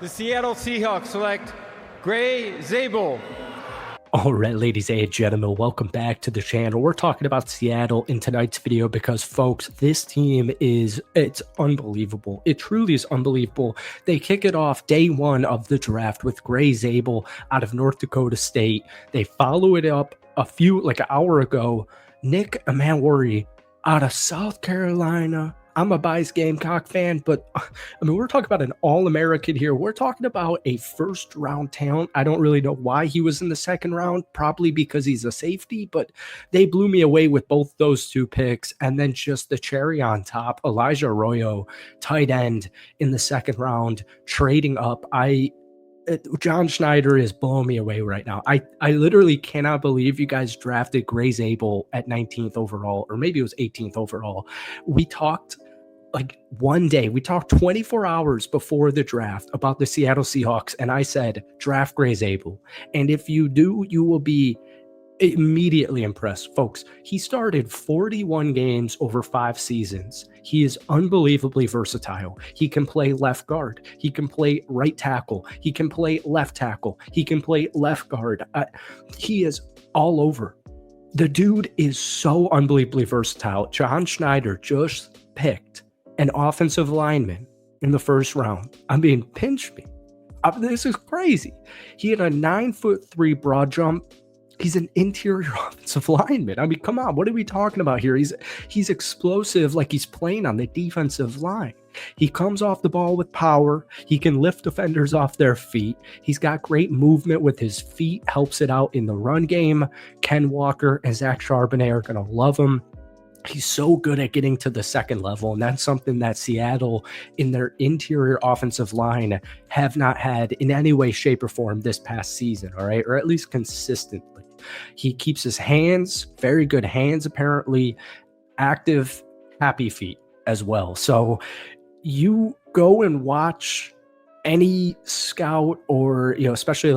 The Seattle Seahawks select Gray Zable. All right, ladies and gentlemen, welcome back to the channel. We're talking about Seattle in tonight's video because, folks, this team it's unbelievable. It truly is unbelievable. They kick it off day one of the draft with Gray Zable out of North Dakota State. They follow it up like an hour ago. Nick Manori out of South Carolina. I'm a biased Gamecock fan, but I mean, we're talking about an All-American here. We're talking about a first-round talent. I don't really know why he was in the second round, probably because he's a safety, but they blew me away with both those two picks. And then just the cherry on top, Elijah Royo, tight end in the second round, trading up. John Schneider is blowing me away right now. I literally cannot believe you guys drafted Gray Zable at 19th overall, or maybe it was 18th overall. We talked like one day, we talked 24 hours before the draft about the Seattle Seahawks, and I said, draft Gray Zable. And if you do, you will be immediately impressed. Folks, he started 41 games over 5 seasons. He is unbelievably versatile. He can play left guard. He can play right tackle. He can play left tackle. He can play left guard. He is all over. The dude is so unbelievably versatile. John Schneider just picked an offensive lineman in the first round. I mean, pinch me. This is crazy. He had a 9'3" broad jump. He's an interior offensive lineman. I mean, come on, what are we talking about here? He's explosive, like he's playing on the defensive line. He comes off the ball with power. He can lift defenders off their feet. He's got great movement with his feet, helps it out in the run game. Ken Walker and Zach Charbonnet are going to love him. He's so good at getting to the second level, and that's something that Seattle in their interior offensive line have not had in any way, shape, or form this past season, all right? Or at least consistently. He keeps his hands, very good hands apparently, active, happy feet as well. So you go and watch any scout or, especially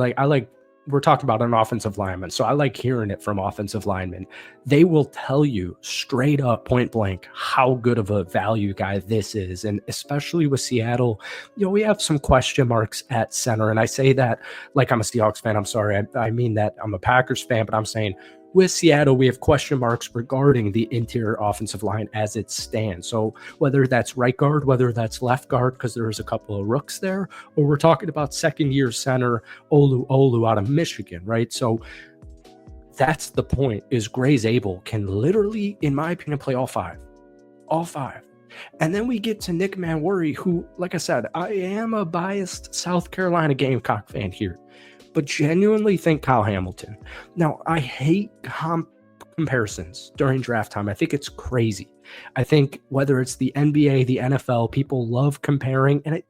we're talking about an offensive lineman, so I like hearing it from offensive linemen. They will tell you straight up, point blank, how good of a value guy this is. And especially with Seattle, we have some question marks at center. And I say that like I'm a Seahawks fan. I'm sorry. I mean that I'm a Packers fan, but I'm saying with Seattle, we have question marks regarding the interior offensive line as it stands. So whether that's right guard, whether that's left guard, because there's a couple of rooks there, or we're talking about second-year center Olu out of Michigan, right? So that's the point, is Gray Zable can literally, in my opinion, play all five. And then we get to Nick Manori, who, like I said, I am a biased South Carolina Gamecock fan here, but genuinely think Kyle Hamilton. Now, I hate comparisons during draft time. I think it's crazy. I think whether it's the NBA, the NFL, people love comparing, and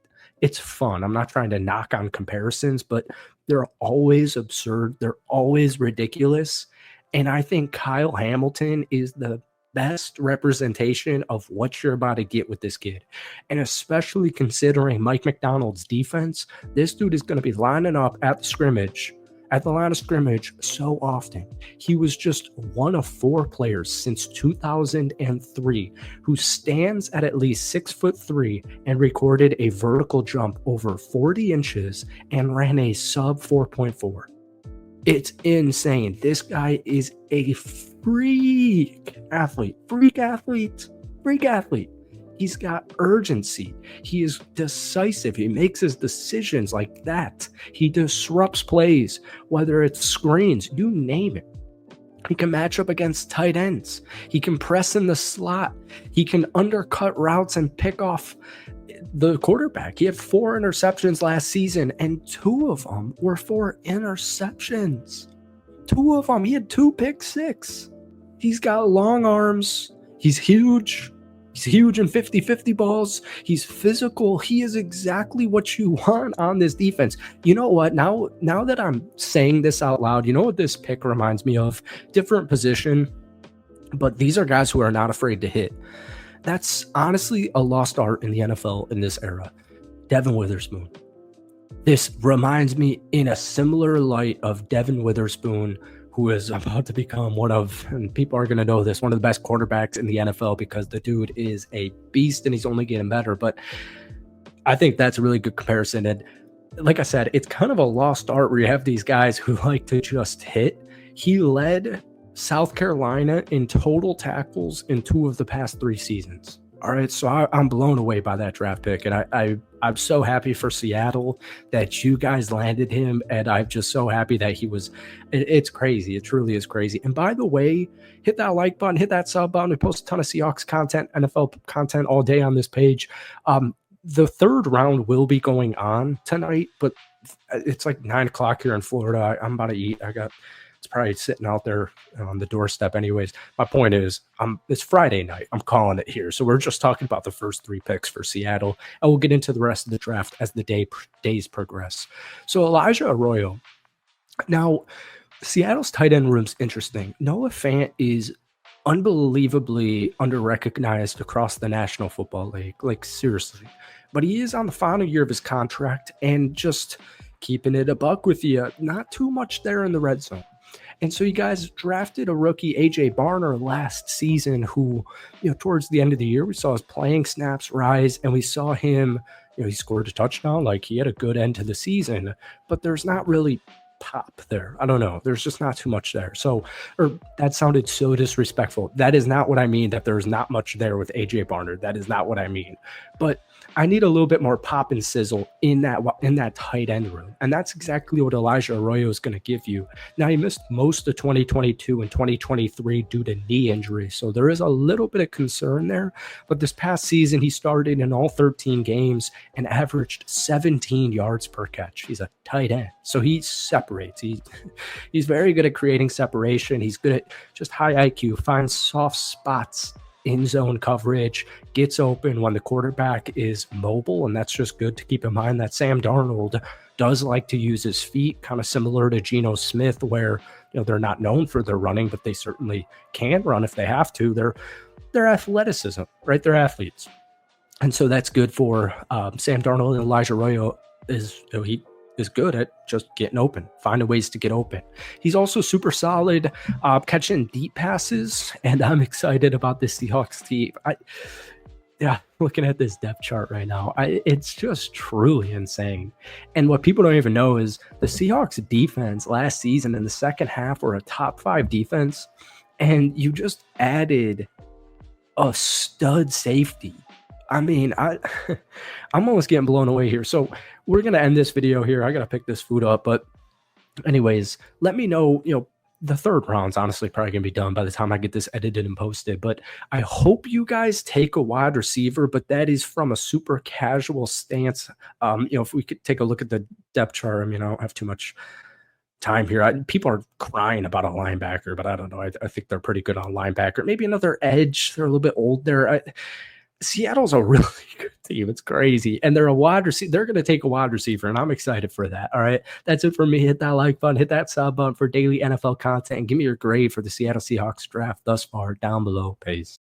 it's fun. I'm not trying to knock on comparisons, but they're always absurd. They're always ridiculous. And I think Kyle Hamilton is the best representation of what you're about to get with this kid. And especially considering Mike McDonald's defense, this dude is going to be lining up at the line of scrimmage so often. He was just one of 4 players since 2003 who stands at least 6'3" and recorded a vertical jump over 40 inches and ran a sub 4.4. It's insane. This guy is a freak athlete. He's got urgency. He is decisive. He makes his decisions like that. He disrupts plays, whether it's screens, you name it. He can match up against tight ends. He can press in the slot. He can undercut routes and pick off the quarterback. He had 4 interceptions last season, and 2 of them were for interceptions. 2 of them. He had 2 pick six. He's got long arms. He's huge. He's huge in 50-50 balls. He's physical. He is exactly what you want on this defense. You know what? Now that I'm saying this out loud, you know what this pick reminds me of? Different position, but these are guys who are not afraid to hit. That's honestly a lost art in the NFL in this era. Devin Witherspoon. This reminds me in a similar light of Devin Witherspoon, who is about to become one of, and people are going to know this, one of the best quarterbacks in the NFL because the dude is a beast and he's only getting better. But I think that's a really good comparison. And like I said, it's kind of a lost art where you have these guys who like to just hit. He led South Carolina in total tackles in 2 of the past 3 seasons. All right, so I'm blown away by that draft pick, and I'm so happy for Seattle that you guys landed him, and I'm just so happy that he was. It's crazy. It truly is crazy. And by the way, hit that like button, hit that sub button. We post a ton of Seahawks content, NFL content all day on this page. The 3rd round will be going on tonight, but it's like 9 o'clock here in Florida. I'm about to eat. It's probably sitting out there on the doorstep anyways. My point is, it's Friday night. I'm calling it here. So we're just talking about the first 3 picks for Seattle, and we'll get into the rest of the draft as the days progress. So Elijah Arroyo. Now, Seattle's tight end room's interesting. Noah Fant is unbelievably underrecognized across the National Football League. Like, seriously. But he is on the final year of his contract, and just keeping it a buck with you, not too much there in the red zone. And so you guys drafted a rookie, AJ Barner, last season, who, towards the end of the year, we saw his playing snaps rise, and we saw him, he scored a touchdown. Like, he had a good end to the season, but there's not really pop there. I don't know. There's just not too much there. So, or that sounded so disrespectful. That is not what I mean, that there's not much there with AJ Barner. That is not what I mean. But I need a little bit more pop and sizzle in that tight end room. And that's exactly what Elijah Arroyo is going to give you. Now, he missed most of 2022 and 2023 due to knee injury. So there is a little bit of concern there. But this past season, he started in all 13 games and averaged 17 yards per catch. He's a tight end. So he separates. He's very good at creating separation. He's good at just high IQ, finds soft spots in zone coverage, gets open when the quarterback is mobile, and that's just good to keep in mind that Sam Darnold does like to use his feet, kind of similar to Geno Smith, where they're not known for their running, but they certainly can run if they have to. They're athleticism, right? They're athletes, and so that's good for Sam Darnold. And Elijah Royo is good at just getting open, finding ways to get open. He's also super solid catching deep passes, and I'm excited about this Seahawks team. Looking at this depth chart right now, it's just truly insane. And what people don't even know is the Seahawks defense last season in the second half were a top 5 defense, and you just added a stud safety. I mean, I'm almost getting blown away here. So we're going to end this video here. I got to pick this food up. But anyways, let me know, the 3rd round's honestly probably going to be done by the time I get this edited and posted. But I hope you guys take a wide receiver, but that is from a super casual stance. If we could take a look at the depth chart, I don't have too much time here. People are crying about a linebacker, but I don't know. I think they're pretty good on linebacker. Maybe another edge. They're a little bit old there. Seattle's a really good team. It's crazy. And they're a wide receiver. They're going to take a wide receiver, and I'm excited for that. All right. That's it for me. Hit that like button, hit that sub button for daily NFL content, and give me your grade for the Seattle Seahawks draft thus far down below. Peace.